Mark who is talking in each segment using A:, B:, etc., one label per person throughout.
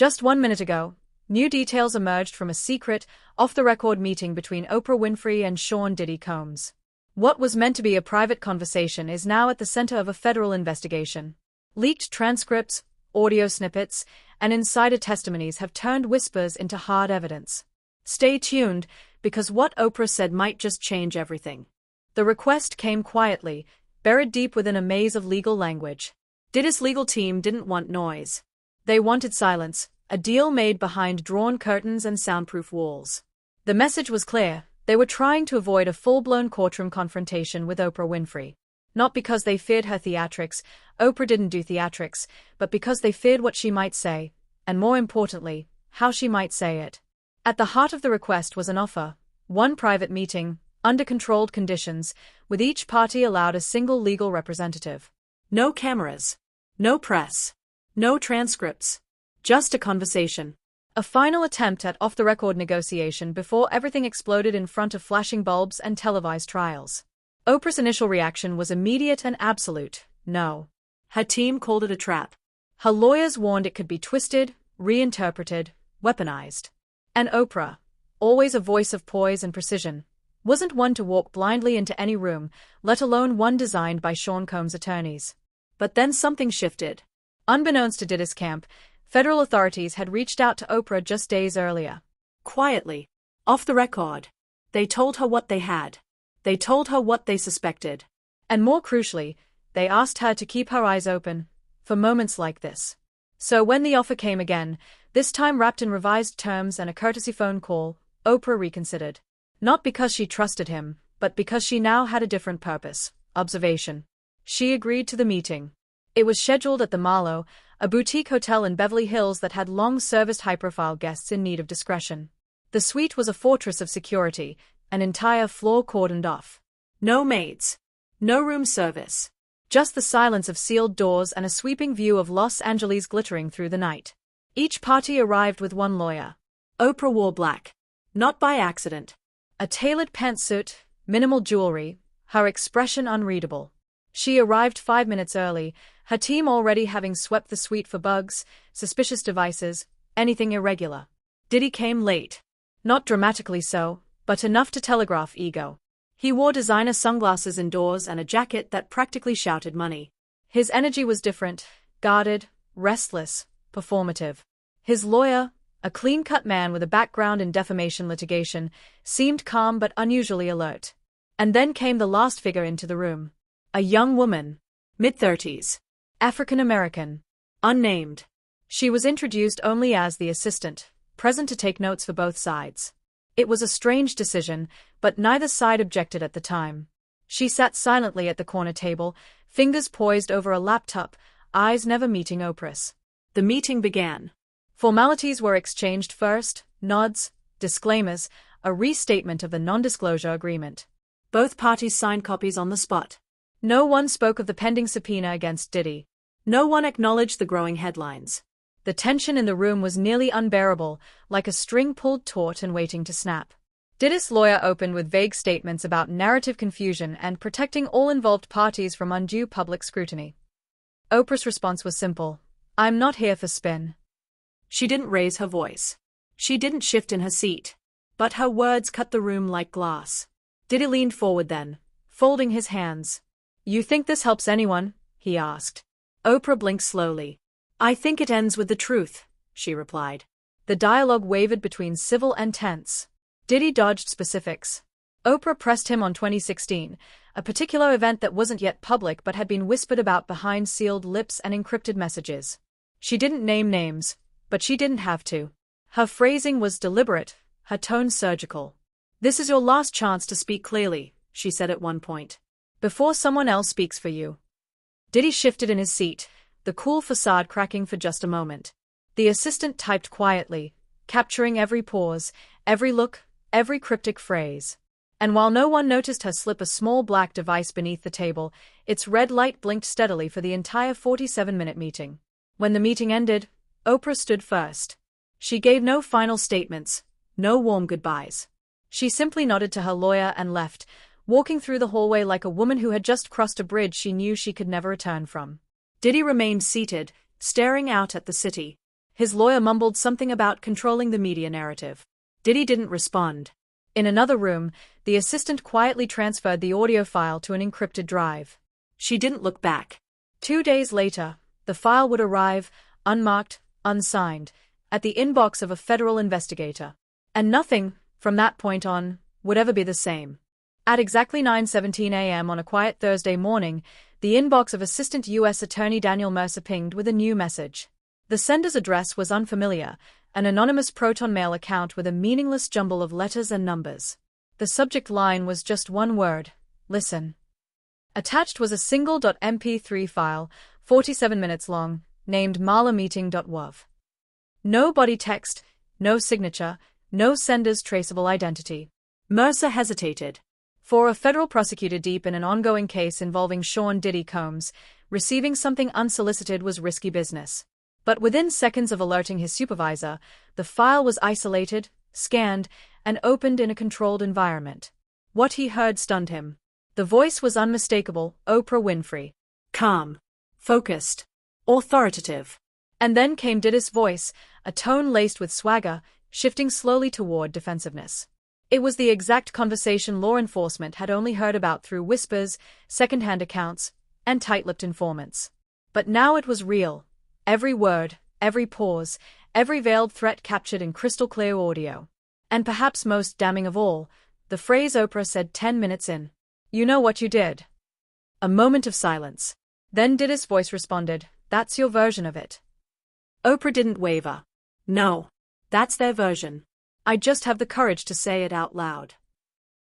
A: Just 1 minute ago, new details emerged from a secret, off-the-record meeting between Oprah Winfrey and Sean Diddy Combs. What was meant to be a private conversation is now at the center of a federal investigation. Leaked transcripts, audio snippets, and insider testimonies have turned whispers into hard evidence. Stay tuned, because what Oprah said might just change everything. The request came quietly, buried deep within a maze of legal language. Diddy's legal team didn't want noise. They wanted silence, a deal made behind drawn curtains and soundproof walls. The message was clear: they were trying to avoid a full-blown courtroom confrontation with Oprah Winfrey. Not because they feared her theatrics, Oprah didn't do theatrics, but because they feared what she might say, and more importantly, how she might say it. At the heart of the request was an offer: one private meeting, under controlled conditions, with each party allowed a single legal representative. No cameras. No press. No transcripts. Just a conversation. A final attempt at off-the-record negotiation before everything exploded in front of flashing bulbs and televised trials. Oprah's initial reaction was immediate and absolute: no. Her team called it a trap. Her lawyers warned it could be twisted, reinterpreted, weaponized. And Oprah, always a voice of poise and precision, wasn't one to walk blindly into any room, let alone one designed by Sean Combs' attorneys. But then something shifted. Unbeknownst to Diddy's camp, federal authorities had reached out to Oprah just days earlier. Quietly, off the record, they told her what they had. They told her what they suspected. And more crucially, they asked her to keep her eyes open for moments like this. So when the offer came again, this time wrapped in revised terms and a courtesy phone call, Oprah reconsidered. Not because she trusted him, but because she now had a different purpose: observation. She agreed to the meeting. It was scheduled at the Marlowe, a boutique hotel in Beverly Hills that had long serviced high-profile guests in need of discretion. The suite was a fortress of security, an entire floor cordoned off. No maids. No room service. Just the silence of sealed doors and a sweeping view of Los Angeles glittering through the night. Each party arrived with one lawyer. Oprah wore black. Not by accident. A tailored pantsuit, minimal jewelry, her expression unreadable. She arrived 5 minutes early, her team already having swept the suite for bugs, suspicious devices, anything irregular. Diddy came late. Not dramatically so, but enough to telegraph ego. He wore designer sunglasses indoors and a jacket that practically shouted money. His energy was different, guarded, restless, performative. His lawyer, a clean-cut man with a background in defamation litigation, seemed calm but unusually alert. And then came the last figure into the room. A young woman. Mid-30s. African-American. Unnamed. She was introduced only as the assistant, present to take notes for both sides. It was a strange decision, but neither side objected at the time. She sat silently at the corner table, fingers poised over a laptop, eyes never meeting Oprah's. The meeting began. Formalities were exchanged first: nods, disclaimers, a restatement of the non-disclosure agreement. Both parties signed copies on the spot. No one spoke of the pending subpoena against Diddy. No one acknowledged the growing headlines. The tension in the room was nearly unbearable, like a string pulled taut and waiting to snap. Diddy's lawyer opened with vague statements about narrative confusion and protecting all involved parties from undue public scrutiny. Oprah's response was simple: "I'm not here for spin." She didn't raise her voice. She didn't shift in her seat. But her words cut the room like glass. Diddy leaned forward then, folding his hands. "You think this helps anyone?" he asked. Oprah blinked slowly. "I think it ends with the truth," she replied. The dialogue wavered between civil and tense. Diddy dodged specifics. Oprah pressed him on 2016, a particular event that wasn't yet public but had been whispered about behind sealed lips and encrypted messages. She didn't name names, but she didn't have to. Her phrasing was deliberate, her tone surgical. "This is your last chance to speak clearly," she said at one point, "before someone else speaks for you." Diddy shifted in his seat, the cool facade cracking for just a moment. The assistant typed quietly, capturing every pause, every look, every cryptic phrase. And while no one noticed her slip a small black device beneath the table, its red light blinked steadily for the entire 47-minute meeting. When the meeting ended, Oprah stood first. She gave no final statements, no warm goodbyes. She simply nodded to her lawyer and left, walking through the hallway like a woman who had just crossed a bridge she knew she could never return from. Diddy remained seated, staring out at the city. His lawyer mumbled something about controlling the media narrative. Diddy didn't respond. In another room, the assistant quietly transferred the audio file to an encrypted drive. She didn't look back. 2 days later, the file would arrive, unmarked, unsigned, at the inbox of a federal investigator. And nothing, from that point on, would ever be the same. At exactly 9:17 a.m. on a quiet Thursday morning, the inbox of Assistant U.S. Attorney Daniel Mercer pinged with a new message. The sender's address was unfamiliar, an anonymous Proton Mail account with a meaningless jumble of letters and numbers. The subject line was just one word: listen. Attached was a single .mp3 file, 47 minutes long, named malameeting.wav. No body text, no signature, no sender's traceable identity. Mercer hesitated. For a federal prosecutor deep in an ongoing case involving Sean Diddy Combs, receiving something unsolicited was risky business. But within seconds of alerting his supervisor, the file was isolated, scanned, and opened in a controlled environment. What he heard stunned him. The voice was unmistakable: Oprah Winfrey. Calm, focused, authoritative. And then came Diddy's voice, a tone laced with swagger, shifting slowly toward defensiveness. It was the exact conversation law enforcement had only heard about through whispers, second-hand accounts, and tight-lipped informants. But now it was real. Every word, every pause, every veiled threat captured in crystal-clear audio. And perhaps most damning of all, the phrase Oprah said 10 minutes in. "You know what you did." A moment of silence. Then Diddy's voice responded, "That's your version of it." Oprah didn't waver. "No, that's their version. I just have the courage to say it out loud."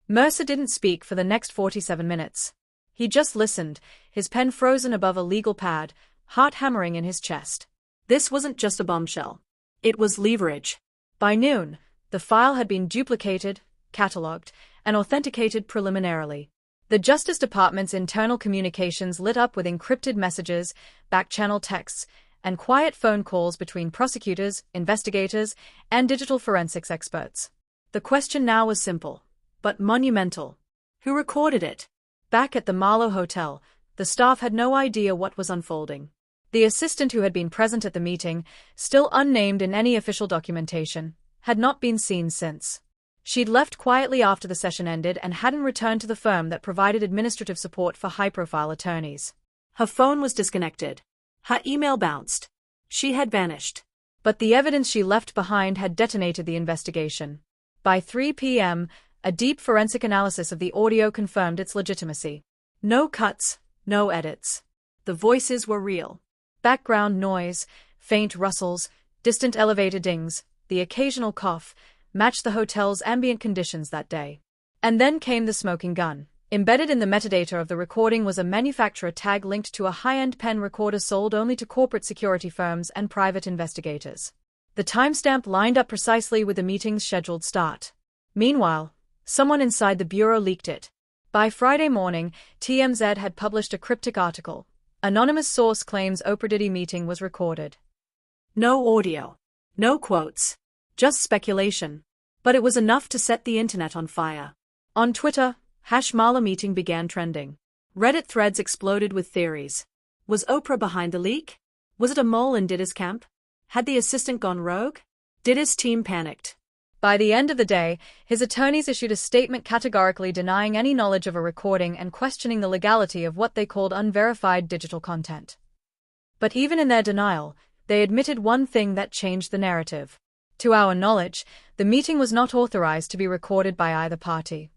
A: Mercer didn't speak for the next 47 minutes. He just listened, his pen frozen above a legal pad, heart hammering in his chest. This wasn't just a bombshell. It was leverage. By noon, the file had been duplicated, catalogued, and authenticated preliminarily. The Justice Department's internal communications lit up with encrypted messages, back-channel texts, and quiet phone calls between prosecutors, investigators, and digital forensics experts. The question now was simple, but monumental. Who recorded it? Back at the Marlowe Hotel, the staff had no idea what was unfolding. The assistant who had been present at the meeting, still unnamed in any official documentation, had not been seen since. She'd left quietly after the session ended and hadn't returned to the firm that provided administrative support for high-profile attorneys. Her phone was disconnected. Her email bounced. She had vanished. But the evidence she left behind had detonated the investigation. By 3 p.m., a deep forensic analysis of the audio confirmed its legitimacy. No cuts, no edits. The voices were real. Background noise, faint rustles, distant elevator dings, the occasional cough, matched the hotel's ambient conditions that day. And then came the smoking gun. Embedded in the metadata of the recording was a manufacturer tag linked to a high-end pen recorder sold only to corporate security firms and private investigators. The timestamp lined up precisely with the meeting's scheduled start. Meanwhile, someone inside the bureau leaked it. By Friday morning, TMZ had published a cryptic article. Anonymous source claims Oprah Diddy meeting was recorded. No audio. No quotes. Just speculation. But it was enough to set the internet on fire. On Twitter, #MalaMeeting began trending. Reddit threads exploded with theories. Was Oprah behind the leak? Was it a mole in Diddy's camp? Had the assistant gone rogue? Diddy's team panicked. By the end of the day, his attorneys issued a statement categorically denying any knowledge of a recording and questioning the legality of what they called unverified digital content. But even in their denial, they admitted one thing that changed the narrative. To our knowledge, the meeting was not authorized to be recorded by either party.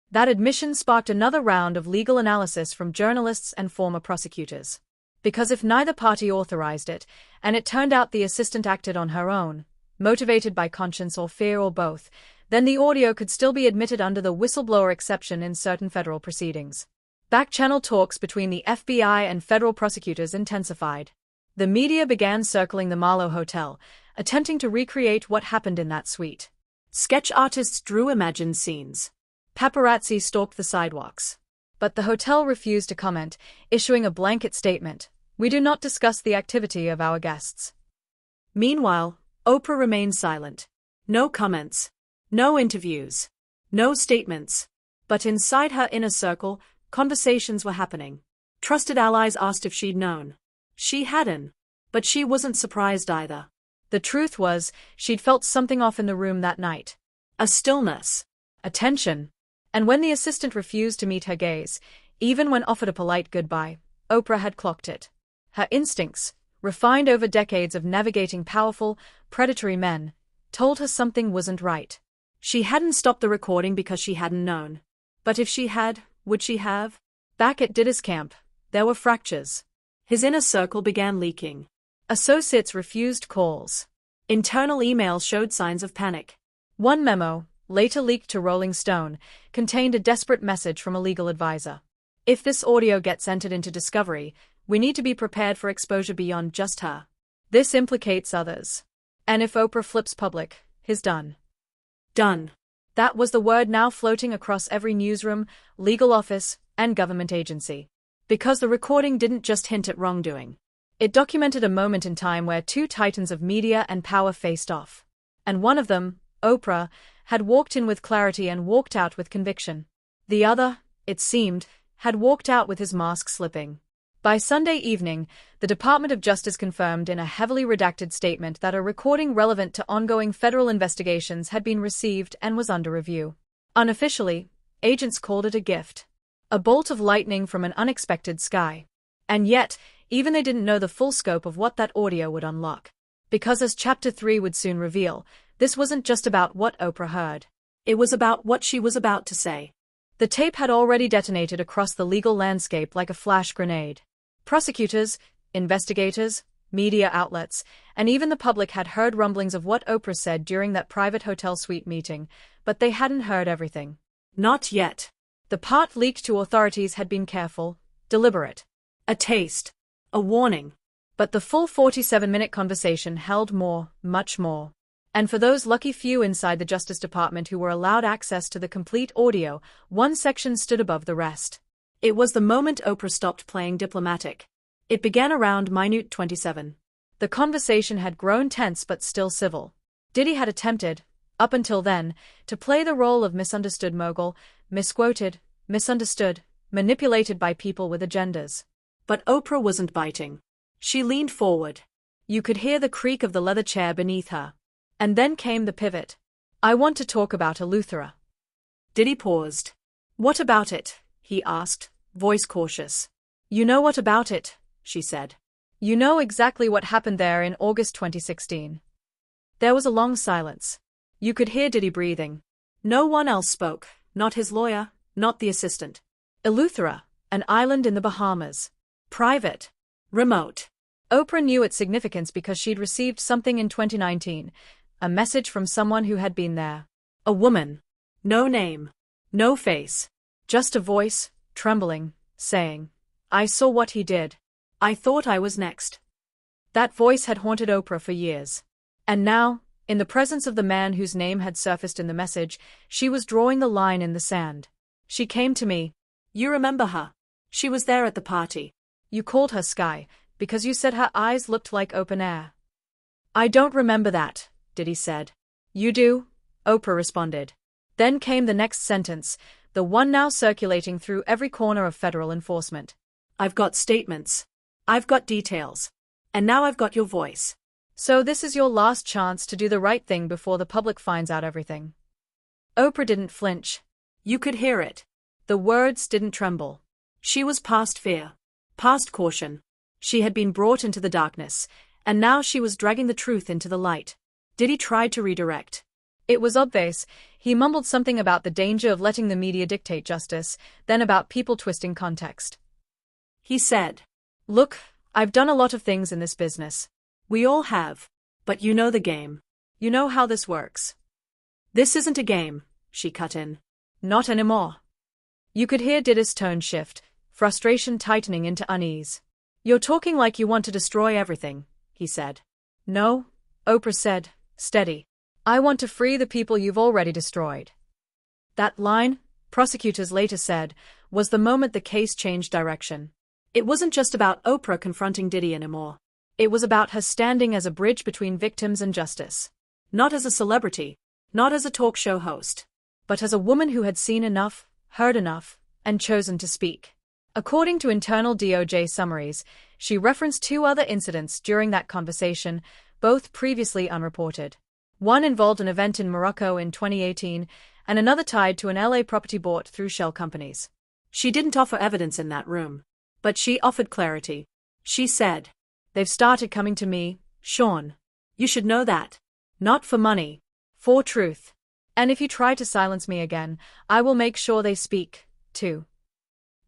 A: That admission sparked another round of legal analysis from journalists and former prosecutors. Because if neither party authorized it, and it turned out the assistant acted on her own, motivated by conscience or fear or both, then the audio could still be admitted under the whistleblower exception in certain federal proceedings. Back-channel talks between the FBI and federal prosecutors intensified. The media began circling the Marlowe Hotel, attempting to recreate what happened in that suite. Sketch artists drew imagined scenes. Paparazzi stalked the sidewalks. But the hotel refused to comment, issuing a blanket statement: "We do not discuss the activity of our guests." Meanwhile, Oprah remained silent. No comments. No interviews. No statements. But inside her inner circle, conversations were happening. Trusted allies asked if she'd known. She hadn't. But she wasn't surprised either. The truth was, she'd felt something off in the room that night. A stillness. A tension. And when the assistant refused to meet her gaze, even when offered a polite goodbye, Oprah had clocked it. Her instincts, refined over decades of navigating powerful, predatory men, told her something wasn't right. She hadn't stopped the recording because she hadn't known. But if she had, would she have? Back at Diddy's camp, there were fractures. His inner circle began leaking. Associates refused calls. Internal emails showed signs of panic. One memo, later leaked to Rolling Stone, contained a desperate message from a legal advisor. If this audio gets entered into discovery, we need to be prepared for exposure beyond just her. This implicates others. And if Oprah flips public, he's done. Done. That was the word now floating across every newsroom, legal office, and government agency. Because the recording didn't just hint at wrongdoing. It documented a moment in time where two titans of media and power faced off. And one of them, Oprah, had walked in with clarity and walked out with conviction. The other, it seemed, had walked out with his mask slipping. By Sunday evening, the Department of Justice confirmed in a heavily redacted statement that a recording relevant to ongoing federal investigations had been received and was under review. Unofficially, agents called it a gift. A bolt of lightning from an unexpected sky. And yet, even they didn't know the full scope of what that audio would unlock. Because as Chapter 3 would soon reveal, this wasn't just about what Oprah heard. It was about what she was about to say. The tape had already detonated across the legal landscape like a flash grenade. Prosecutors, investigators, media outlets, and even the public had heard rumblings of what Oprah said during that private hotel suite meeting, but they hadn't heard everything. Not yet. The part leaked to authorities had been careful, deliberate. A taste. A warning. But the full 47-minute conversation held more, much more. And for those lucky few inside the Justice Department who were allowed access to the complete audio, one section stood above the rest. It was the moment Oprah stopped playing diplomatic. It began around minute 27. The conversation had grown tense but still civil. Diddy had attempted, up until then, to play the role of misunderstood mogul, misquoted, misunderstood, manipulated by people with agendas. But Oprah wasn't biting. She leaned forward. You could hear the creak of the leather chair beneath her. And then came the pivot. I want to talk about Eleuthera. Diddy paused. What about it? He asked, voice cautious. You know what about it, she said. You know exactly what happened there in August 2016. There was a long silence. You could hear Diddy breathing. No one else spoke, not his lawyer, not the assistant. Eleuthera, an island in the Bahamas. Private. Remote. Oprah knew its significance because she'd received something in 2019, a message from someone who had been there. A woman. No name. No face. Just a voice, trembling, saying, I saw what he did. I thought I was next. That voice had haunted Oprah for years. And now, in the presence of the man whose name had surfaced in the message, she was drawing the line in the sand. She came to me. You remember her? She was there at the party. You called her Sky, because you said her eyes looked like open air. I don't remember that, Diddy said. You do? Oprah responded. Then came the next sentence, the one now circulating through every corner of federal enforcement. I've got statements. I've got details. And now I've got your voice. So this is your last chance to do the right thing before the public finds out everything. Oprah didn't flinch. You could hear it. The words didn't tremble. She was past fear. Past caution. She had been brought into the darkness, and now she was dragging the truth into the light. Diddy tried to redirect. It was obvious. He mumbled something about the danger of letting the media dictate justice, then about people twisting context. He said, Look, I've done a lot of things in this business. We all have. But you know the game. You know how this works. This isn't a game, she cut in. Not anymore. You could hear Diddy's tone shift, frustration tightening into unease. You're talking like you want to destroy everything, he said. No, Oprah said, steady. I want to free the people you've already destroyed. That line, prosecutors later said, was the moment the case changed direction. It wasn't just about Oprah confronting Diddy anymore. It was about her standing as a bridge between victims and justice. Not as a celebrity, not as a talk show host, but as a woman who had seen enough, heard enough, and chosen to speak. According to internal DOJ summaries, she referenced two other incidents during that conversation, both previously unreported. One involved an event in Morocco in 2018, and another tied to an LA property bought through shell companies.
B: She didn't offer evidence in that room, but she offered clarity. She said,
A: "They've started coming to me, Sean.
B: You should know that.
A: Not for money. For truth. And if you try to silence me again, I will make sure they speak, too."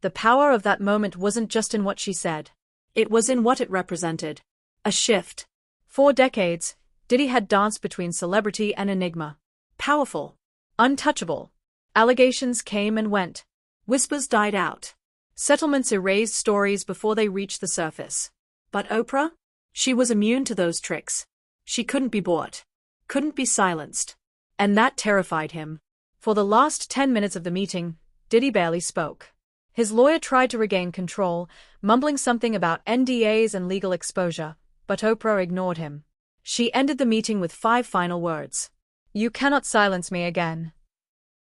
A: The power of that moment wasn't just in what she said.
B: It was in what it represented. A shift.
A: For decades, Diddy had danced between celebrity and enigma.
B: Powerful.
A: Untouchable. Allegations came and went.
B: Whispers died out.
A: Settlements erased stories before they reached the surface.
B: But Oprah? She was immune to those tricks. She couldn't be bought. Couldn't be silenced.
A: And that terrified him. For the last 10 minutes of the meeting, Diddy barely spoke. His lawyer tried to regain control, mumbling something about NDAs and legal exposure, but Oprah ignored him. She ended the meeting with 5 final words. "You cannot silence me again."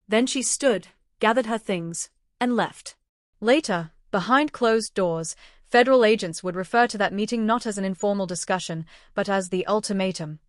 B: Then she stood, gathered her things, and left.
A: Later, behind closed doors, federal agents would refer to that meeting not as an informal discussion, but as the ultimatum.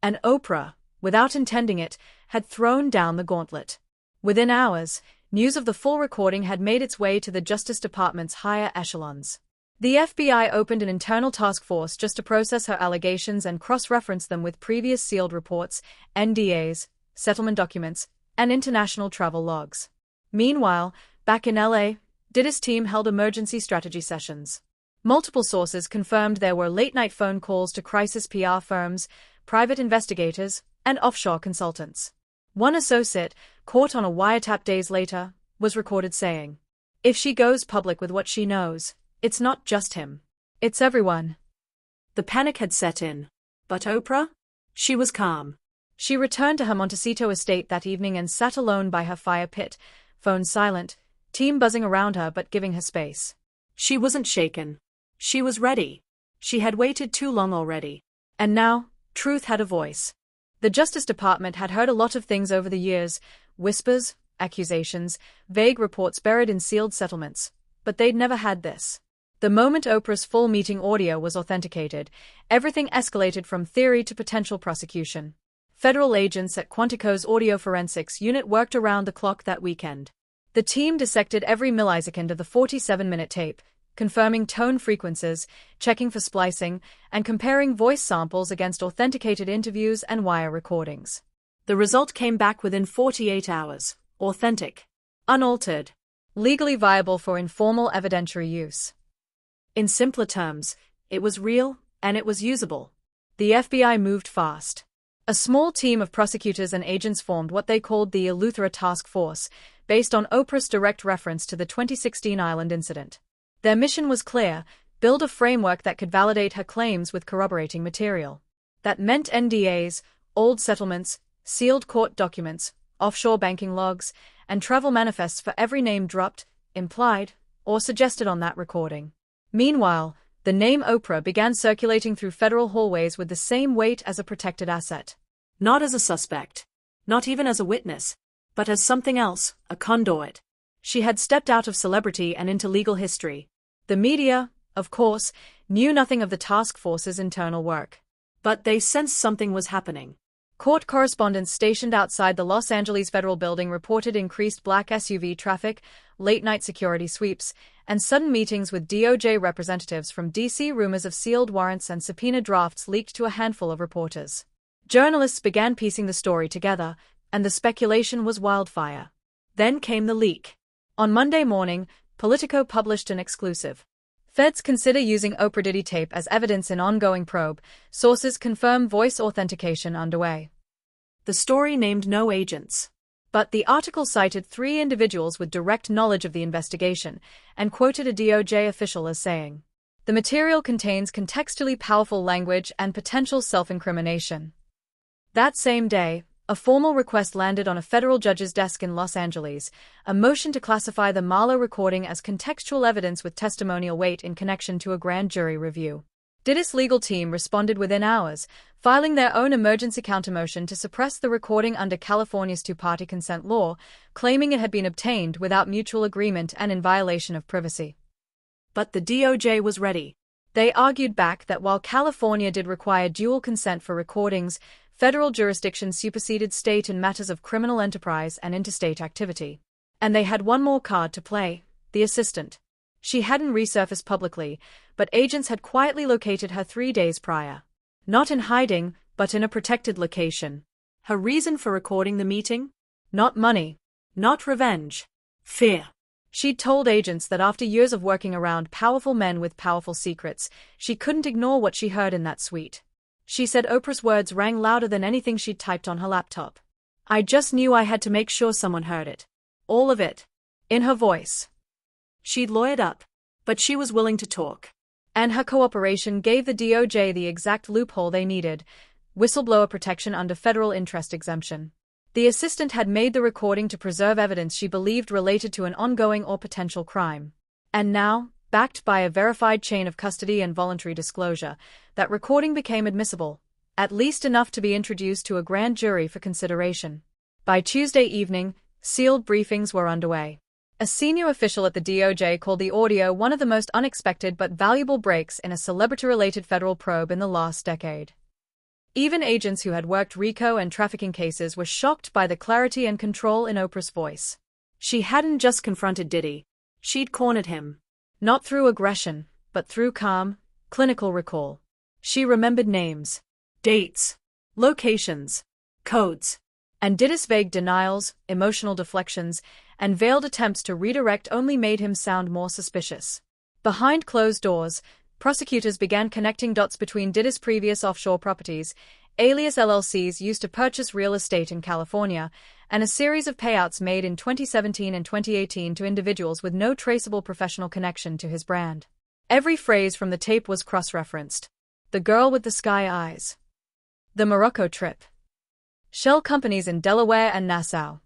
A: And Oprah, without intending it, had thrown down the gauntlet. Within hours, news of the full recording had made its way to the Justice Department's higher echelons. The FBI opened an internal task force just to process her allegations and cross-reference them with previous sealed reports, NDAs, settlement documents, and international travel logs. Meanwhile, back in LA, Diddy's team held emergency strategy sessions. Multiple sources confirmed there were late-night phone calls to crisis PR firms, private investigators, and offshore consultants. One associate, caught on a wiretap days later, was recorded saying, "If she goes public with what she knows, it's not just him. It's everyone."
B: The panic had set in. But Oprah? She was calm.
A: She returned to her Montecito estate that evening and sat alone by her fire pit, phone silent, team buzzing around her but giving her space.
B: She wasn't shaken. She was ready. She had waited too long already.
A: And now, truth had a voice. The Justice Department had heard a lot of things over the years, whispers, accusations, vague reports buried in sealed settlements, but they'd never had this. The moment Oprah's full meeting audio was authenticated, everything escalated from theory to potential prosecution. Federal agents at Quantico's audio forensics unit worked around the clock that weekend. The team dissected every millisecond of the 47-minute tape, confirming tone frequencies, checking for splicing, and comparing voice samples against authenticated interviews and wire recordings.
B: The result came back within 48 hours. Authentic. Unaltered.
A: Legally viable for informal evidentiary use.
B: In simpler terms, it was real, and it was usable.
A: The FBI moved fast. A small team of prosecutors and agents formed what they called the Eleuthera Task Force, based on Oprah's direct reference to the 2016 island incident. Their mission was clear: build a framework that could validate her claims with corroborating material. That meant NDAs, old settlements, sealed court documents, offshore banking logs, and travel manifests for every name dropped, implied, or suggested on that recording. Meanwhile, the name Oprah began circulating through federal hallways with the same weight as a protected asset.
B: Not as a suspect. Not even as a witness. But as something else, a conduit. She had stepped out of celebrity and into legal history. The media, of course, knew nothing of the task force's internal work. But they sensed something was happening.
A: Court correspondents stationed outside the Los Angeles Federal Building reported increased black SUV traffic, late-night security sweeps, and sudden meetings with DOJ representatives from D.C. Rumors of sealed warrants and subpoena drafts leaked to a handful of reporters. Journalists began piecing the story together, and the speculation was wildfire. Then came the leak. On Monday morning, Politico published an exclusive. Feds consider using Oprah Diddy tape as evidence in ongoing probe. Sources confirm voice authentication underway.
B: The story named no agents.
A: But the article cited 3 individuals with direct knowledge of the investigation and quoted a DOJ official as saying, "The material contains contextually powerful language and potential self-incrimination." That same day, a formal request landed on a federal judge's desk in Los Angeles, a motion to classify the Marlowe recording as contextual evidence with testimonial weight in connection to a grand jury review. Diddy's legal team responded within hours, filing their own emergency countermotion to suppress the recording under California's two-party consent law, claiming it had been obtained without mutual agreement and in violation of privacy.
B: But the DOJ was ready.
A: They argued back that while California did require dual consent for recordings, federal jurisdiction superseded state in matters of criminal enterprise and interstate activity. And they had one more card to play: the assistant. She hadn't resurfaced publicly, but agents had quietly located her 3 days prior. Not in hiding, but in a protected location.
B: Her reason for recording the meeting?
A: Not money.
B: Not revenge. Fear.
A: She'd told agents that after years of working around powerful men with powerful secrets, she couldn't ignore what she heard in that suite. She said Oprah's words rang louder than anything she'd typed on her laptop. "I just knew I had to make sure someone heard it. All of it." In her voice.
B: She'd lawyered up, but she was willing to talk.
A: And her cooperation gave the DOJ the exact loophole they needed: whistleblower protection under federal interest exemption. The assistant had made the recording to preserve evidence she believed related to an ongoing or potential crime. And now, backed by a verified chain of custody and voluntary disclosure, that recording became admissible, at least enough to be introduced to a grand jury for consideration. By Tuesday evening, sealed briefings were underway. A senior official at the DOJ called the audio one of the most unexpected but valuable breaks in a celebrity-related federal probe in the last decade. Even agents who had worked RICO and trafficking cases were shocked by the clarity and control in Oprah's voice.
B: She hadn't just confronted Diddy. She'd cornered him.
A: Not through aggression, but through calm, clinical recall. She remembered names,
B: Dates. Locations. Codes.
A: and Diddy's vague denials, emotional deflections, and veiled attempts to redirect only made him sound more suspicious. Behind closed doors, prosecutors began connecting dots between Diddy's previous offshore properties, alias LLCs used to purchase real estate in California, and a series of payouts made in 2017 and 2018 to individuals with no traceable professional connection to his brand. Every phrase from the tape was cross-referenced. The girl with the sky eyes. The Morocco trip. Shell companies in Delaware and Nassau.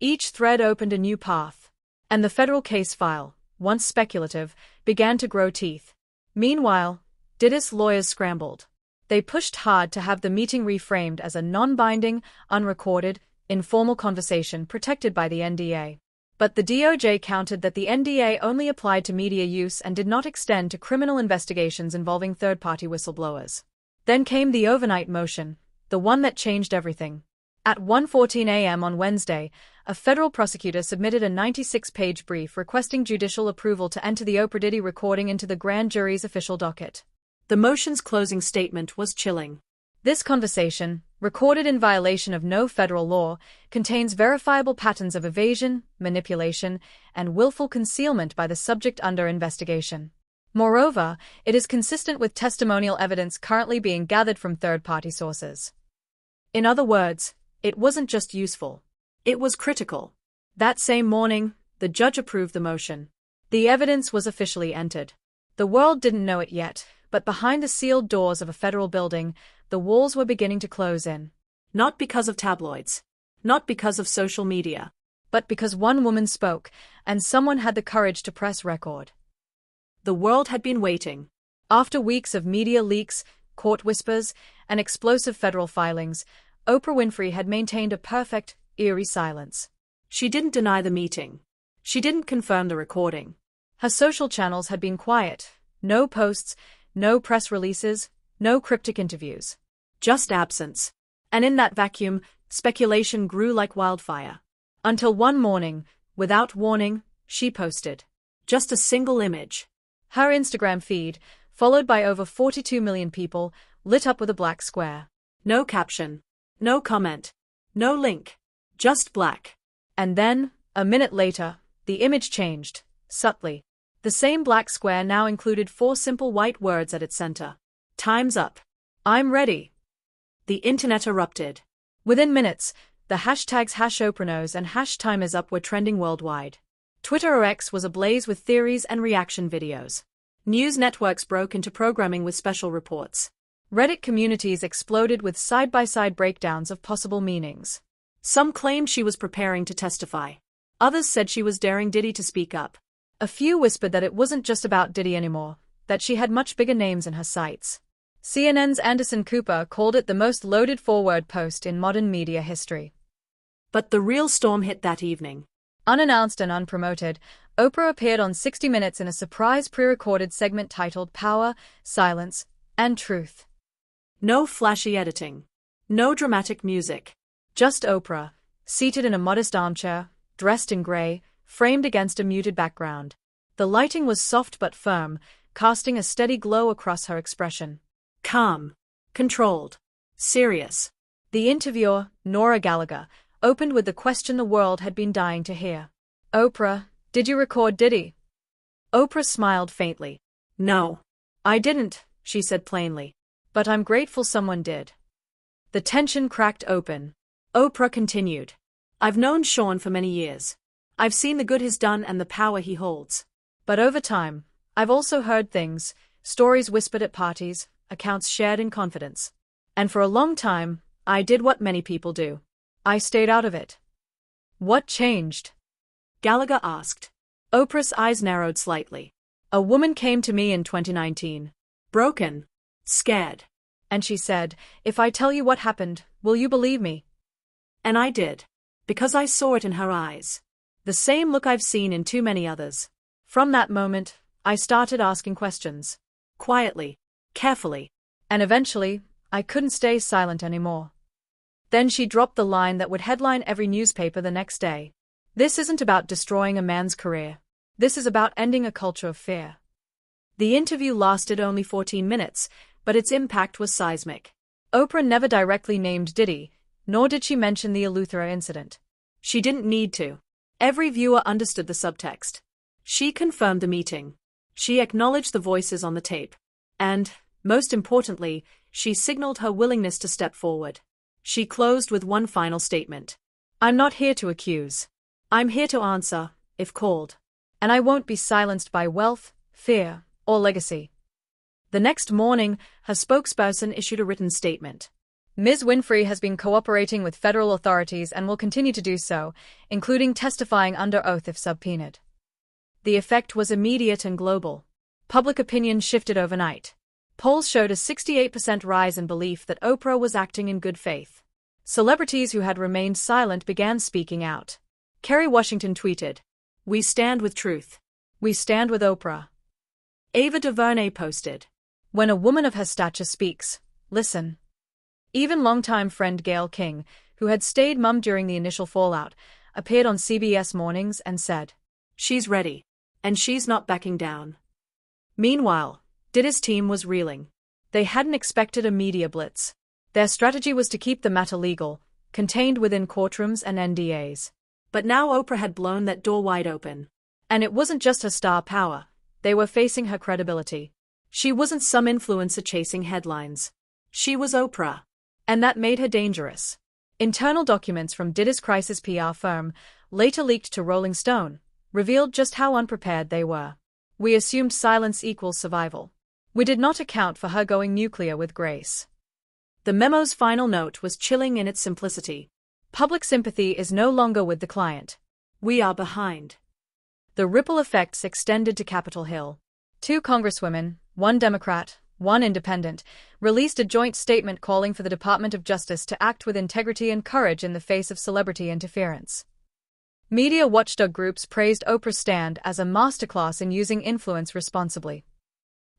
A: Each thread opened a new path. And the federal case file, once speculative, began to grow teeth. Meanwhile, Diddy's lawyers scrambled. They pushed hard to have the meeting reframed as a non-binding, unrecorded, informal conversation protected by the NDA. But the DOJ countered that the NDA only applied to media use and did not extend to criminal investigations involving third-party whistleblowers. Then came the overnight motion, the one that changed everything. At 1:14 a.m. on Wednesday, a federal prosecutor submitted a 96-page brief requesting judicial approval to enter the Oprah Diddy recording into the grand jury's official docket.
B: The motion's closing statement was chilling.
A: This conversation, recorded in violation of no federal law, contains verifiable patterns of evasion, manipulation, and willful concealment by the subject under investigation. Moreover, it is consistent with testimonial evidence currently being gathered from third-party sources. In other words, it wasn't just useful.
B: It was critical.
A: That same morning, the judge approved the motion. The evidence was officially entered. The world didn't know it yet, but behind the sealed doors of a federal building, the walls were beginning to close in.
B: Not because of tabloids. Not because of social media.
A: But because one woman spoke, and someone had the courage to press record.
B: The world had been waiting.
A: After weeks of media leaks, court whispers, and explosive federal filings, Oprah Winfrey had maintained a perfect, eerie silence.
B: She didn't deny the meeting. She didn't confirm the recording.
A: Her social channels had been quiet. No posts, no press releases, no cryptic interviews.
B: Just absence. And in that vacuum, speculation grew like wildfire.
A: Until one morning, without warning, she posted.
B: Just a single image.
A: Her Instagram feed, followed by over 42 million people, lit up with a black square.
B: No caption. No comment. No link. Just black.
A: And then, a minute later, the image changed, subtly. The same black square now included 4 simple white words at its center. Time's up. I'm ready.
B: The internet erupted.
A: Within minutes, the hashtags #OprahKnows and #TimeIsUp were trending worldwide. Twitter or X was ablaze with theories and reaction videos.
B: News networks broke into programming with special reports.
A: Reddit communities exploded with side-by-side breakdowns of possible meanings.
B: Some claimed she was preparing to testify. Others said she was daring Diddy to speak up.
A: A few whispered that it wasn't just about Diddy anymore, that she had much bigger names in her sights. CNN's Anderson Cooper called it the most loaded forward post in modern media history.
B: But the real storm hit that evening.
A: Unannounced and unpromoted, Oprah appeared on 60 Minutes in a surprise pre-recorded segment titled Power, Silence, and Truth.
B: No flashy editing. No dramatic music.
A: Just Oprah, seated in a modest armchair, dressed in gray, framed against a muted background. The lighting was soft but firm, casting a steady glow across her expression.
B: Calm. Controlled. Serious.
A: The interviewer, Nora Gallagher, opened with the question the world had been dying to hear. Oprah, did you record Diddy?
B: Oprah smiled faintly. No.
A: I didn't, she said plainly. But I'm grateful someone did. The tension cracked open.
B: Oprah continued. I've known Sean for many years. I've seen the good he's done and the power he holds.
A: But over time, I've also heard things, stories whispered at parties, accounts shared in confidence. And for a long time, I did what many people do. I stayed out of it. What changed?
B: Gallagher asked. Oprah's eyes narrowed slightly.
A: A woman came to me in 2019.
B: Broken. Scared.
A: And she said, if I tell you what happened, will you believe me?
B: And I did. Because I saw it in her eyes.
A: The same look I've seen in too many others. From that moment, I started asking questions.
B: Quietly. Carefully.
A: And eventually, I couldn't stay silent anymore. Then she dropped the line that would headline every newspaper the next day. This isn't about destroying a man's career. This is about ending a culture of fear. The interview lasted only 14 minutes, but its impact was seismic. Oprah never directly named Diddy, nor did she mention the Eleuthera incident.
B: She didn't need to. Every viewer understood the subtext. She confirmed the meeting. She acknowledged the voices on the tape. And, most importantly, she signaled her willingness to step forward. She closed with one final statement.
A: I'm not here to accuse. I'm here to answer, if called. And I won't be silenced by wealth, fear, or legacy. The next morning, her spokesperson issued a written statement. Ms. Winfrey has been cooperating with federal authorities and will continue to do so, including testifying under oath if subpoenaed. The effect was immediate and global. Public opinion shifted overnight. Polls showed a 68% rise in belief that Oprah was acting in good faith. Celebrities who had remained silent began speaking out. Kerry Washington tweeted, "We stand with truth. We stand with Oprah."
B: Ava DuVernay posted,
A: "When a woman of her stature speaks, listen." Even longtime friend Gayle King, who had stayed mum during the initial fallout, appeared on CBS Mornings and said,
B: "She's ready. And she's not backing down." Meanwhile, Diddy's team was reeling. They hadn't expected a media blitz. Their strategy was to keep the matter legal, contained within courtrooms and NDAs. But now Oprah had blown that door wide open.
A: And it wasn't just her star power. They were facing her credibility.
B: She wasn't some influencer chasing headlines. She was Oprah.
A: And that made her dangerous. Internal documents from Diddy's crisis PR firm, later leaked to Rolling Stone, revealed just how unprepared they were. We assumed silence equals survival. We did not account for her going nuclear with grace.
B: The memo's final note was chilling in its simplicity.
A: Public sympathy is no longer with the client.
B: We are behind.
A: The ripple effects extended to Capitol Hill. 2 congresswomen, 1 Democrat, 1 independent, released a joint statement calling for the Department of Justice to act with integrity and courage in the face of celebrity interference. Media watchdog groups praised Oprah's stand as a masterclass in using influence responsibly.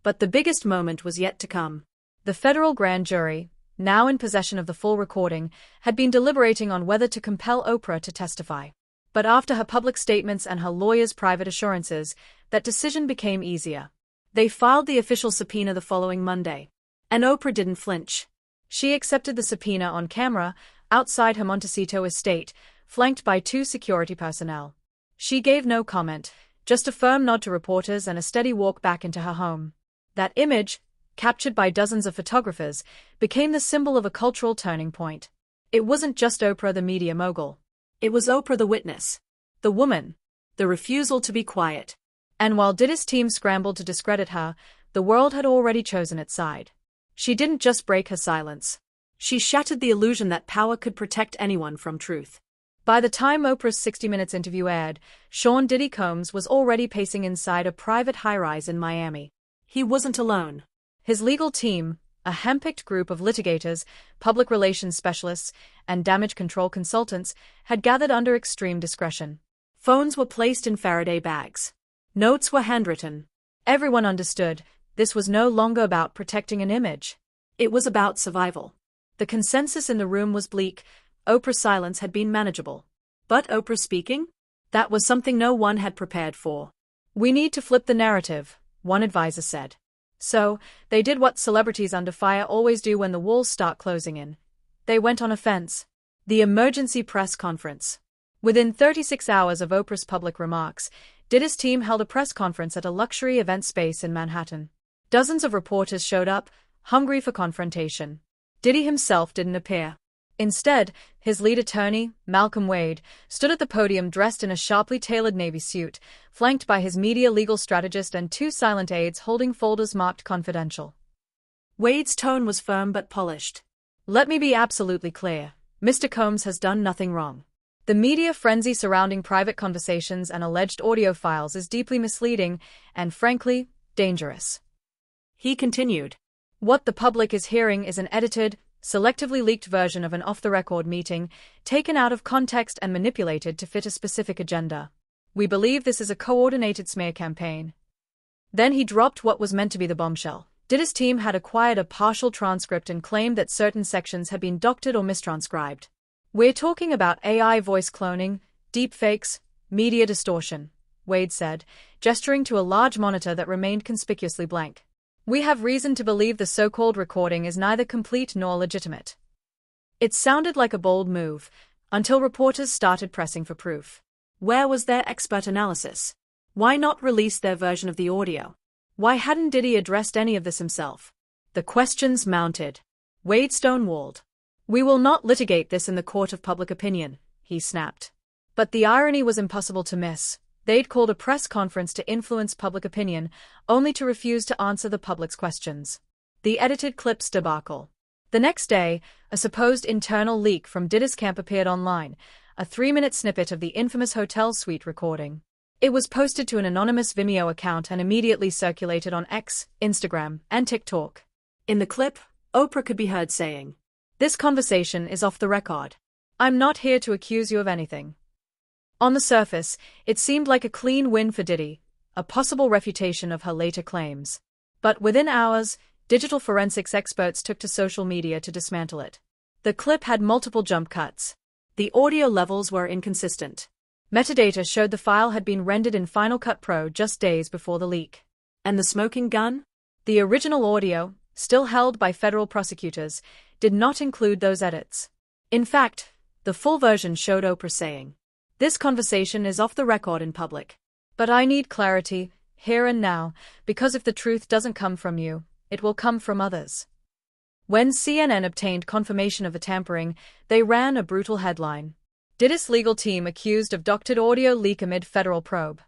B: But the biggest moment was yet to come.
A: The federal grand jury, now in possession of the full recording, had been deliberating on whether to compel Oprah to testify. But after her public statements and her lawyers' private assurances, that decision became easier. They filed the official subpoena the following Monday. And Oprah didn't flinch. She accepted the subpoena on camera, outside her Montecito estate, flanked by 2 security personnel. She gave no comment, just a firm nod to reporters and a steady walk back into her home. That image, captured by dozens of photographers, became the symbol of a cultural turning point. It wasn't just Oprah the media mogul.
B: It was Oprah the witness.
A: The woman.
B: The refusal to be quiet.
A: And while Diddy's team scrambled to discredit her, the world had already chosen its side. She didn't just break her silence.
B: She shattered the illusion that power could protect anyone from truth.
A: By the time Oprah's 60 Minutes interview aired, Sean Diddy Combs was already pacing inside a private high-rise in Miami.
B: He wasn't alone.
A: His legal team, a handpicked group of litigators, public relations specialists, and damage control consultants, had gathered under extreme discretion.
B: Phones were placed in Faraday bags. Notes were handwritten.
A: Everyone understood, this was no longer about protecting an image.
B: It was about survival.
A: The consensus in the room was bleak. Oprah's silence had been manageable.
B: But Oprah speaking? That was something no one had prepared for.
A: We need to flip the narrative, one advisor said. So, they did what celebrities under fire always do when the walls start closing in. They went on offense. The emergency press conference. Within 36 hours of Oprah's public remarks, Diddy's team held a press conference at a luxury event space in Manhattan. Dozens of reporters showed up, hungry for confrontation. Diddy himself didn't appear. Instead, his lead attorney, Malcolm Wade, stood at the podium dressed in a sharply tailored navy suit, flanked by his media legal strategist and two silent aides holding folders marked confidential.
B: Wade's tone was firm but polished.
A: Let me be absolutely clear. Mr. Combs has done nothing wrong. The media frenzy surrounding private conversations and alleged audio files is deeply misleading and, frankly, dangerous.
B: He continued.
A: What the public is hearing is an edited, selectively leaked version of an off-the-record meeting, taken out of context and manipulated to fit a specific agenda. We believe this is a coordinated smear campaign. Then he dropped what was meant to be the bombshell. Diddy's team had acquired a partial transcript and claimed that certain sections had been doctored or mistranscribed. We're talking about AI voice cloning, deepfakes, media distortion, Wade said, gesturing to a large monitor that remained conspicuously blank. We have reason to believe the so-called recording is neither complete nor legitimate. It sounded like a bold move, until reporters started pressing for proof.
B: Where was their expert analysis? Why not release their version of the audio? Why hadn't Diddy addressed any of this himself? The questions mounted. Wade stonewalled.
A: We will not litigate this in the court of public opinion, he snapped. But the irony was impossible to miss. They'd called a press conference to influence public opinion, only to refuse to answer the public's questions. The edited clips debacle. The next day, a supposed internal leak from Diddy's camp appeared online, a 3-minute snippet of the infamous hotel suite recording. It was posted to an anonymous Vimeo account and immediately circulated on X, Instagram, and TikTok.
B: In the clip, Oprah could be heard saying,
A: "This conversation is off the record. I'm not here to accuse you of anything." On the surface, it seemed like a clean win for Diddy, a possible refutation of her later claims. But within hours, digital forensics experts took to social media to dismantle it. The clip had multiple jump cuts.
B: The audio levels were inconsistent.
A: Metadata showed the file had been rendered in Final Cut Pro just days before the leak.
B: And the smoking gun?
A: The original audio, still held by federal prosecutors, did not include those edits. In fact, the full version showed Oprah saying, "This conversation is off the record in public. But I need clarity, here and now, because if the truth doesn't come from you, it will come from others." When CNN obtained confirmation of the tampering, they ran a brutal headline. Diddy's legal team accused of doctored audio leak amid federal probe.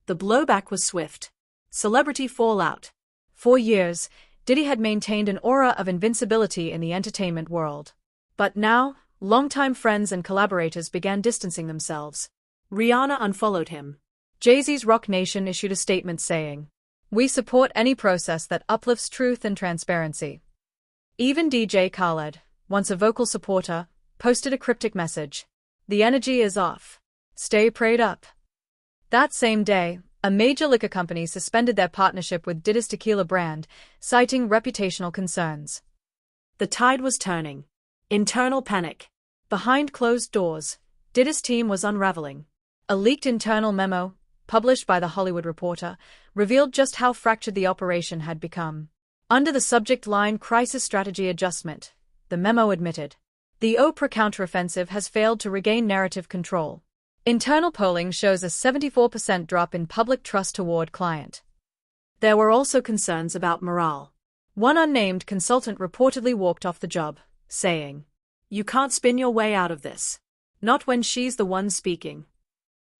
B: The blowback was swift. Celebrity fallout.
A: For years, Diddy had maintained an aura of invincibility in the entertainment world. But now, longtime friends and collaborators began distancing themselves.
B: Rihanna unfollowed him.
A: Jay-Z's Roc Nation issued a statement saying, "We support any process that uplifts truth and transparency." Even DJ Khaled, once a vocal supporter, posted a cryptic message. "The energy is off. Stay prayed up." That same day, a major liquor company suspended their partnership with Diddy's tequila brand, citing reputational concerns.
B: The tide was turning. Internal panic.
A: Behind closed doors, Diddy's team was unraveling. A leaked internal memo, published by The Hollywood Reporter, revealed just how fractured the operation had become. Under the subject line "Crisis Strategy Adjustment," the memo admitted, "The Oprah counteroffensive has failed to regain narrative control. Internal polling shows a 74% drop in public trust toward client."
B: There were also concerns about morale.
A: One unnamed consultant reportedly walked off the job, saying,
B: "You can't spin your way out of this. Not when she's the one speaking."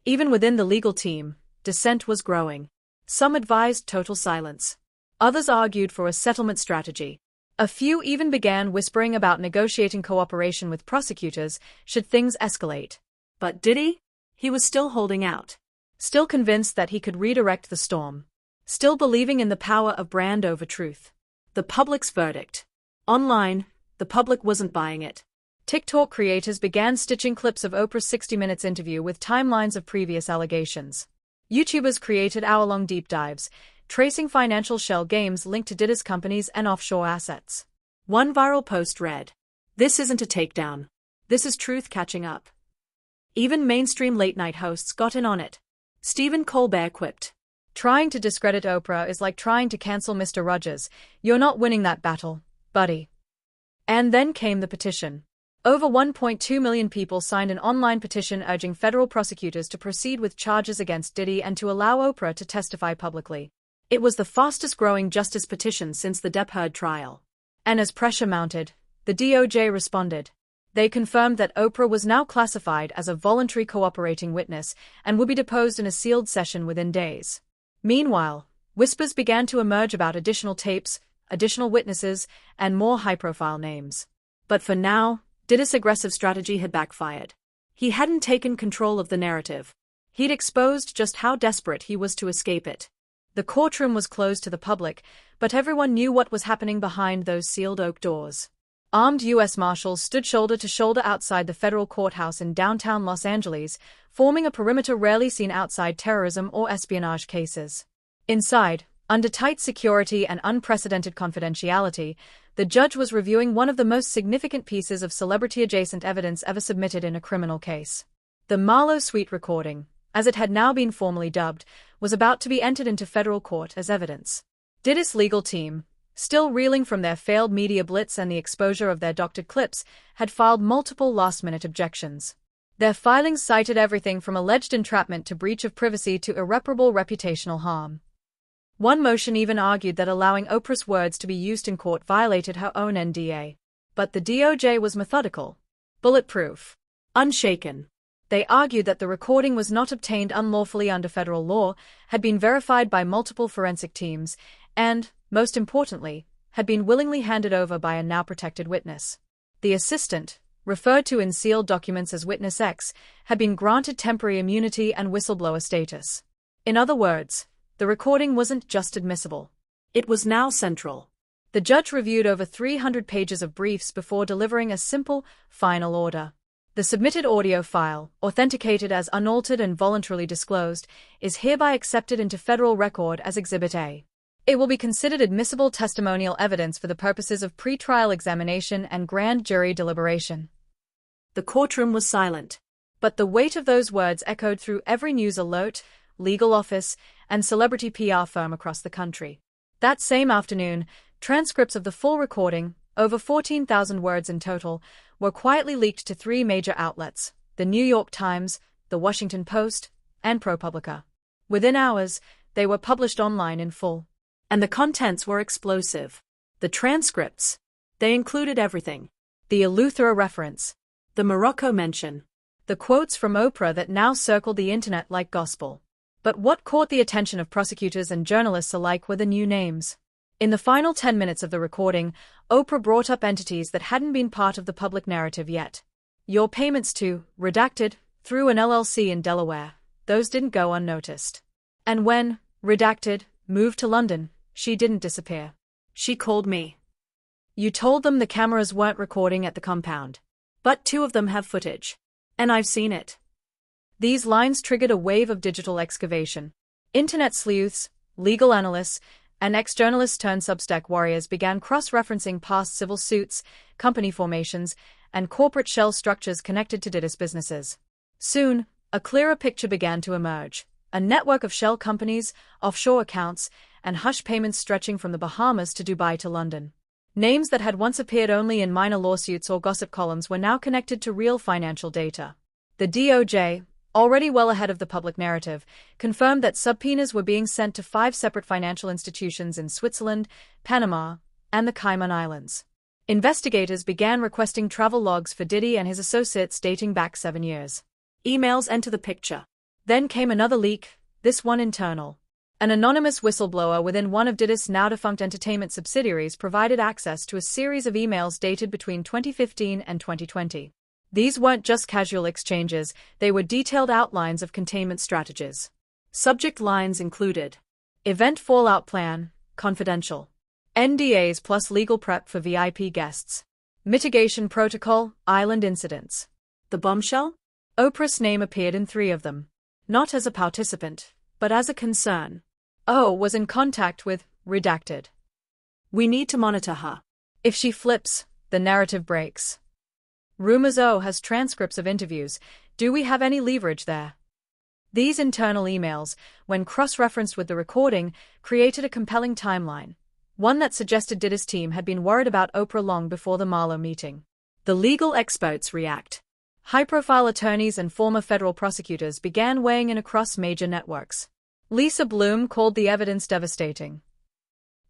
A: Even within the legal team, dissent was growing. Some advised total silence. Others argued for a settlement strategy. A few even began whispering about negotiating cooperation with prosecutors should things escalate.
B: But Diddy? He was still holding out.
A: Still convinced that he could redirect the storm. Still believing in the power of brand over truth.
B: The public's verdict. Online, the public wasn't buying it.
A: TikTok creators began stitching clips of Oprah's 60 Minutes interview with timelines of previous allegations. YouTubers created hour-long deep dives, tracing financial shell games linked to Diddy's companies and offshore assets.
B: One viral post read, "This isn't a takedown. This is truth catching up." Even mainstream late-night hosts got in on it. Stephen Colbert quipped,
A: "Trying to discredit Oprah is like trying to cancel Mr. Rogers. You're not winning that battle, buddy." And then came the petition. Over 1.2 million people signed an online petition urging federal prosecutors to proceed with charges against Diddy and to allow Oprah to testify publicly.
B: It was the fastest-growing justice petition since the Depp Heard trial.
A: And as pressure mounted, the DOJ responded. They confirmed that Oprah was now classified as a voluntary cooperating witness and would be deposed in a sealed session within days. Meanwhile, whispers began to emerge about additional tapes, additional witnesses, and more high-profile names.
B: But for now, Diddy's aggressive strategy had backfired. He hadn't taken control of the narrative. He'd exposed just how desperate he was to escape it. The courtroom was closed to the public, but everyone knew what was happening behind those sealed oak doors. Armed U.S. Marshals stood shoulder to shoulder outside the federal courthouse in downtown Los Angeles, forming a perimeter rarely seen outside terrorism or espionage cases. Inside, under tight security and unprecedented confidentiality, the judge was reviewing one of the most significant pieces of celebrity-adjacent evidence ever submitted in a criminal case. The Marlowe Suite recording, as it had now been formally dubbed, was about to be entered into federal court as evidence. Diddy's legal team, still reeling from their failed media blitz and the exposure of their doctored clips, had filed multiple last-minute objections. Their filings cited everything from alleged entrapment to breach of privacy to irreparable reputational harm. One motion even argued that allowing Oprah's words to be used in court violated her own NDA. But the DOJ was methodical, bulletproof, unshaken. They argued that the recording was not obtained unlawfully under federal law, had been verified by multiple forensic teams, and, most importantly, had been willingly handed over by a now protected witness. The assistant, referred to in sealed documents as Witness X, had been granted temporary immunity and whistleblower status. In other words, the recording wasn't just admissible. It was now central.
A: The judge reviewed over 300 pages of briefs before delivering a simple, final order. The submitted audio file, authenticated as unaltered and voluntarily disclosed, is hereby accepted into federal record as Exhibit A. It will be considered admissible testimonial evidence for the purposes of pretrial examination and grand jury deliberation.
B: The courtroom was silent.
A: But the weight of those words echoed through every news alert, legal office, and celebrity PR firm across the country. That same afternoon, transcripts of the full recording, over 14,000 words in total, were quietly leaked to three major outlets: the New York Times, the Washington Post, and ProPublica. Within hours, they were published online in full.
B: And the contents were explosive. The transcripts. They included everything.
A: The Eleuthera reference.
B: The Morocco mention.
A: The quotes from Oprah that now circled the internet like gospel. But what caught the attention of prosecutors and journalists alike were the new names. In the final 10 minutes of the recording, Oprah brought up entities that hadn't been part of the public narrative yet. Your payments to, redacted, through an LLC in Delaware, those didn't go unnoticed. And when, redacted, moved to London, she didn't disappear.
B: She called me.
A: You told them the cameras weren't recording at the compound.
B: But 2 of them have footage. And I've seen it.
A: These lines triggered a wave of digital excavation. Internet sleuths, legal analysts, and ex-journalists turned Substack warriors began cross-referencing past civil suits, company formations, and corporate shell structures connected to Diddy's businesses. Soon, a clearer picture began to emerge. A network of shell companies, offshore accounts, and hush payments stretching from the Bahamas to Dubai to London. Names that had once appeared only in minor lawsuits or gossip columns were now connected to real financial data. The DOJ, already well ahead of the public narrative, confirmed that subpoenas were being sent to 5 separate financial institutions in Switzerland, Panama, and the Cayman Islands. Investigators began requesting travel logs for Diddy and his associates dating back 7 years.
B: Emails enter the picture.
A: Then came another leak, this one internal. An anonymous whistleblower within one of Diddy's now-defunct entertainment subsidiaries provided access to a series of emails dated between 2015 and 2020. These weren't just casual exchanges, they were detailed outlines of containment strategies.
B: Subject lines included:
A: Event Fallout Plan, Confidential. NDAs plus legal prep for VIP guests. Mitigation Protocol, Island Incidents.
B: The bombshell?
A: Oprah's name appeared in 3 of them.
B: Not as a participant, but as a concern.
A: O was in contact with redacted.
B: We need to monitor her.
A: If she flips, the narrative breaks. Rumors O has transcripts of interviews. Do we have any leverage there? These internal emails, when cross-referenced with the recording, created a compelling timeline. One that suggested Diddy's team had been worried about Oprah long before the Marlowe meeting.
B: The legal experts react.
A: High-profile attorneys and former federal prosecutors began weighing in across major networks. Lisa Bloom called the evidence devastating.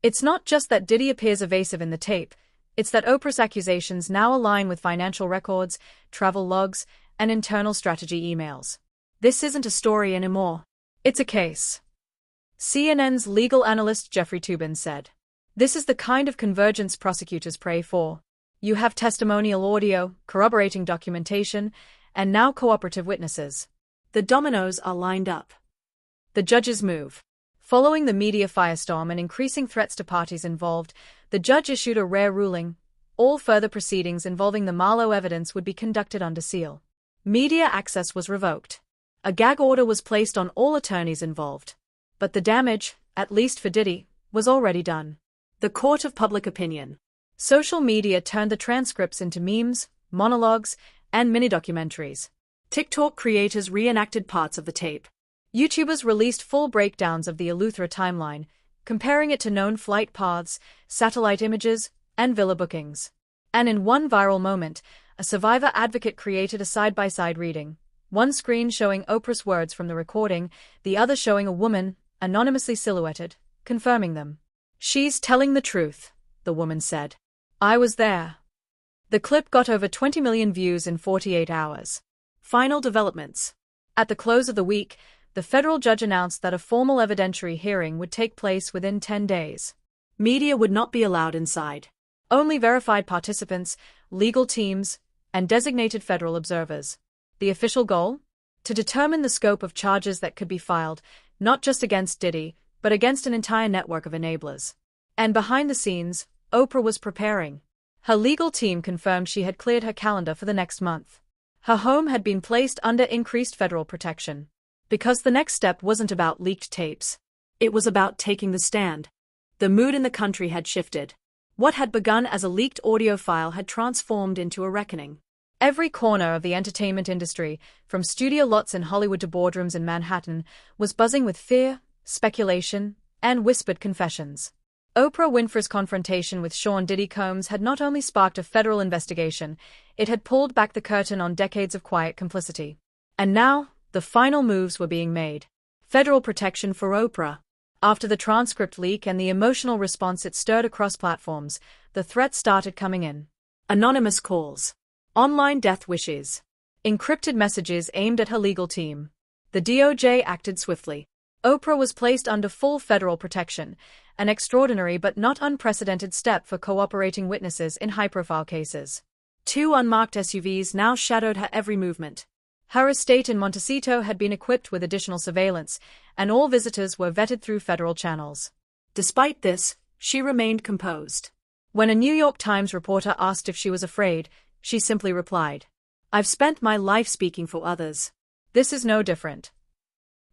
A: It's not just that Diddy appears evasive in the tape, it's that Oprah's accusations now align with financial records, travel logs, and internal strategy emails. This isn't a story anymore. It's a case. CNN's legal analyst Jeffrey Toobin said. This is the kind of convergence prosecutors pray for. You have testimonial audio, corroborating documentation, and now cooperative witnesses.
B: The dominoes are lined up.
A: The judge's move. Following the media firestorm and increasing threats to parties involved, the judge issued a rare ruling. All further proceedings involving the Marlowe evidence would be conducted under seal. Media access was revoked. A gag order was placed on all attorneys involved. But the damage, at least for Diddy, was already done.
B: The court of public opinion.
A: Social media turned the transcripts into memes, monologues, and mini-documentaries.
B: TikTok creators reenacted parts of the tape.
A: YouTubers released full breakdowns of the Eleuthera timeline, comparing it to known flight paths, satellite images, and villa bookings. And in one viral moment, a survivor advocate created a side-by-side reading, one screen showing Oprah's words from the recording, the other showing a woman, anonymously silhouetted, confirming them. She's telling the truth, the woman said. I was there. The clip got over 20 million views in 48 hours.
B: Final developments.
A: At the close of the week, the federal judge announced that a formal evidentiary hearing would take place within 10 days.
B: Media would not be allowed inside.
A: Only verified participants, legal teams, and designated federal observers. The official goal? To determine the scope of charges that could be filed, not just against Diddy, but against an entire network of enablers. And behind the scenes, Oprah was preparing. Her legal team confirmed she had cleared her calendar for the next month. Her home had been placed under increased federal protection. Because the next step wasn't about leaked tapes.
B: It was about taking the stand. The mood in the country had shifted. What had begun as a leaked audio file had transformed into a reckoning.
A: Every corner of the entertainment industry, from studio lots in Hollywood to boardrooms in Manhattan, was buzzing with fear, speculation, and whispered confessions. Oprah Winfrey's confrontation with Sean Diddy Combs had not only sparked a federal investigation, it had pulled back the curtain on decades of quiet complicity. And now, the final moves were being made. Federal protection for Oprah. After the transcript leak and the emotional response it stirred across platforms, the threats started coming in.
B: Anonymous calls. Online death wishes.
A: Encrypted messages aimed at her legal team. The DOJ acted swiftly. Oprah was placed under full federal protection, an extraordinary but not unprecedented step for cooperating witnesses in high-profile cases.
B: 2 unmarked SUVs now shadowed her every movement.
A: Her estate in Montecito had been equipped with additional surveillance, and all visitors were vetted through federal channels.
B: Despite this, she remained composed.
A: When a New York Times reporter asked if she was afraid, she simply replied, "I've spent my life speaking for others. This is no different."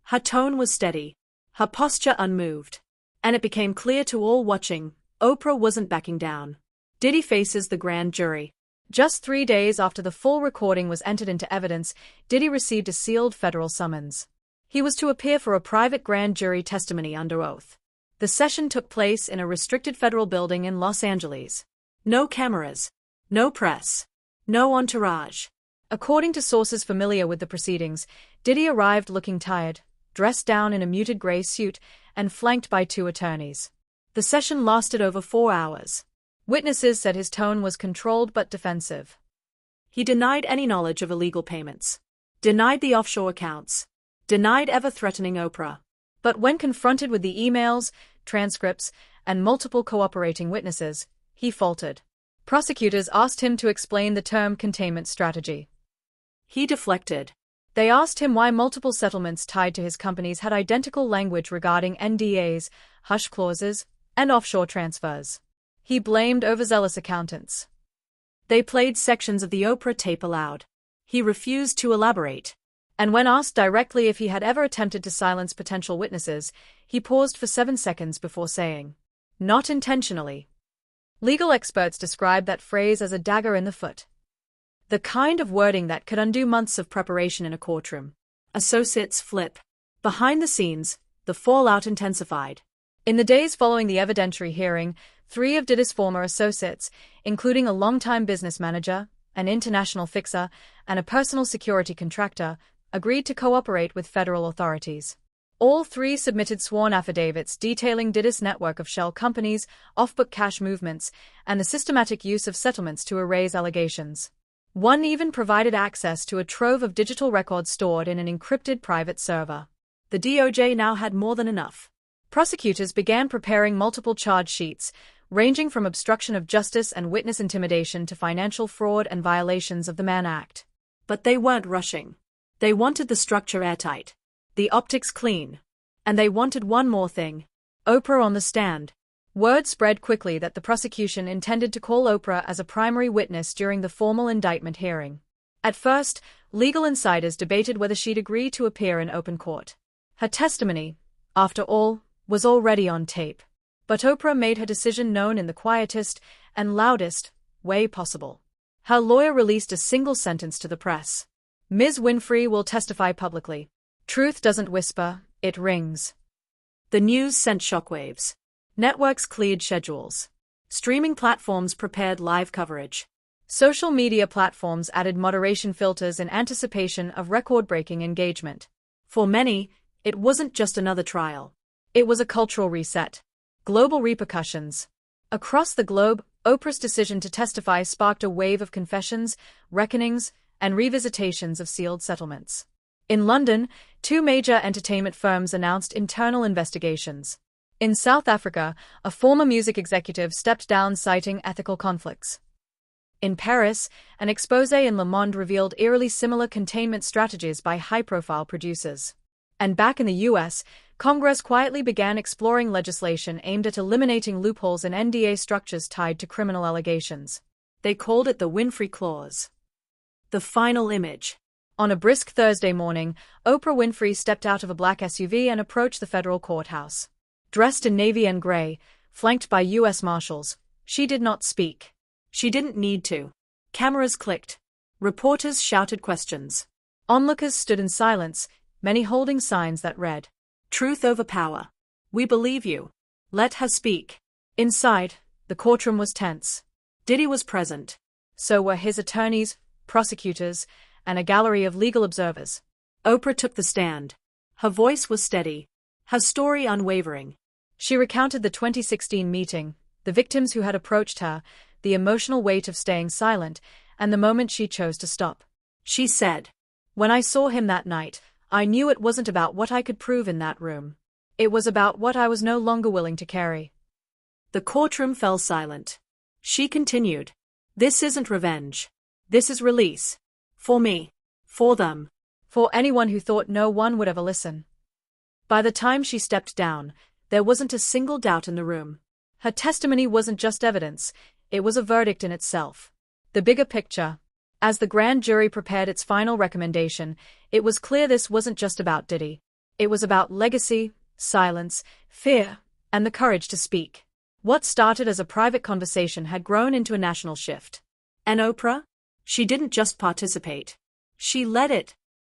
B: Her tone was steady, her posture unmoved. And it became clear to all watching, Oprah wasn't backing down. Diddy faces the grand jury.
A: Just 3 days after the full recording was entered into evidence, Diddy received a sealed federal summons. He was to appear for a private grand jury testimony under oath. The session took place in a restricted federal building in Los Angeles.
B: No cameras, no press, no entourage.
A: According to sources familiar with the proceedings, Diddy arrived looking tired, dressed down in a muted gray suit, and flanked by 2 attorneys. The session lasted over 4 hours. Witnesses said his tone was controlled but defensive.
B: He denied any knowledge of illegal payments, denied the offshore accounts, denied ever threatening Oprah.
A: But when confronted with the emails, transcripts, and multiple cooperating witnesses, he faltered. Prosecutors asked him to explain the term containment strategy.
B: He deflected.
A: They asked him why multiple settlements tied to his companies had identical language regarding NDAs, hush clauses, and offshore transfers. He blamed overzealous accountants.
B: They played sections of the Oprah tape aloud. He refused to elaborate.
A: And when asked directly if he had ever attempted to silence potential witnesses, he paused for 7 seconds before saying, "Not intentionally." Legal experts describe that phrase as a dagger in the foot. The kind of wording that could undo months of preparation in a courtroom.
B: Associates flip. Behind the scenes, the fallout intensified.
A: In the days following the evidentiary hearing, 3 of Diddy's former associates, including a longtime business manager, an international fixer, and a personal security contractor, agreed to cooperate with federal authorities. All 3 submitted sworn affidavits detailing Diddy's network of shell companies, off-book cash movements, and the systematic use of settlements to erase allegations. One even provided access to a trove of digital records stored in an encrypted private server.
B: The DOJ now had more than enough.
A: Prosecutors began preparing multiple charge sheets, ranging from obstruction of justice and witness intimidation to financial fraud and violations of the Mann Act.
B: But they weren't rushing. They wanted the structure airtight, the optics clean. And they wanted one more thing: Oprah on the stand.
A: Word spread quickly that the prosecution intended to call Oprah as a primary witness during the formal indictment hearing. At first, legal insiders debated whether she'd agree to appear in open court. Her testimony, after all, was already on tape. But Oprah made her decision known in the quietest and loudest way possible. Her lawyer released a single sentence to the press. "Ms. Winfrey will testify publicly. Truth doesn't whisper, it rings."
B: The news sent shockwaves. Networks cleared schedules. Streaming platforms prepared live coverage.
A: Social media platforms added moderation filters in anticipation of record-breaking engagement.
B: For many, it wasn't just another trial.
A: It was a cultural reset. Global repercussions. Across the globe, Oprah's decision to testify sparked a wave of confessions, reckonings, and revisitations of sealed settlements. In London, 2 major entertainment firms announced internal investigations. In South Africa, a former music executive stepped down citing ethical conflicts. In Paris, an exposé in Le Monde revealed eerily similar containment strategies by high-profile producers. And back in the US, Congress quietly began exploring legislation aimed at eliminating loopholes in NDA structures tied to criminal allegations.
B: They called it the Winfrey Clause. The final image.
A: On a brisk Thursday morning, Oprah Winfrey stepped out of a black SUV and approached the federal courthouse. Dressed in navy and gray, flanked by U.S. Marshals, she did not speak.
B: She didn't need to. Cameras clicked. Reporters shouted questions.
A: Onlookers stood in silence, many holding signs that read,
B: "Truth over power. We believe you. Let her speak."
A: Inside, the courtroom was tense.
B: Diddy was present.
A: So were his attorneys, prosecutors, and a gallery of legal observers.
B: Oprah took the stand. Her voice was steady, her story unwavering.
A: She recounted the 2016 meeting, the victims who had approached her, the emotional weight of staying silent, and the moment she chose to stop.
B: She said,
A: "When I saw him that night, I knew it wasn't about what I could prove in that room. It was about what I was no longer willing to carry."
B: The courtroom fell silent. She continued, "This isn't revenge. This is release. For me. For them.
A: For anyone who thought no one would ever listen." By the time she stepped down, there wasn't a single doubt in the room. Her testimony wasn't just evidence, it was a verdict in itself. The bigger picture. As the grand jury prepared its final recommendation, it was clear this wasn't just about Diddy. It was about legacy, silence, fear, and the courage to speak. What started as a private conversation had grown into a national shift.
B: And Oprah? She didn't just participate. She led it.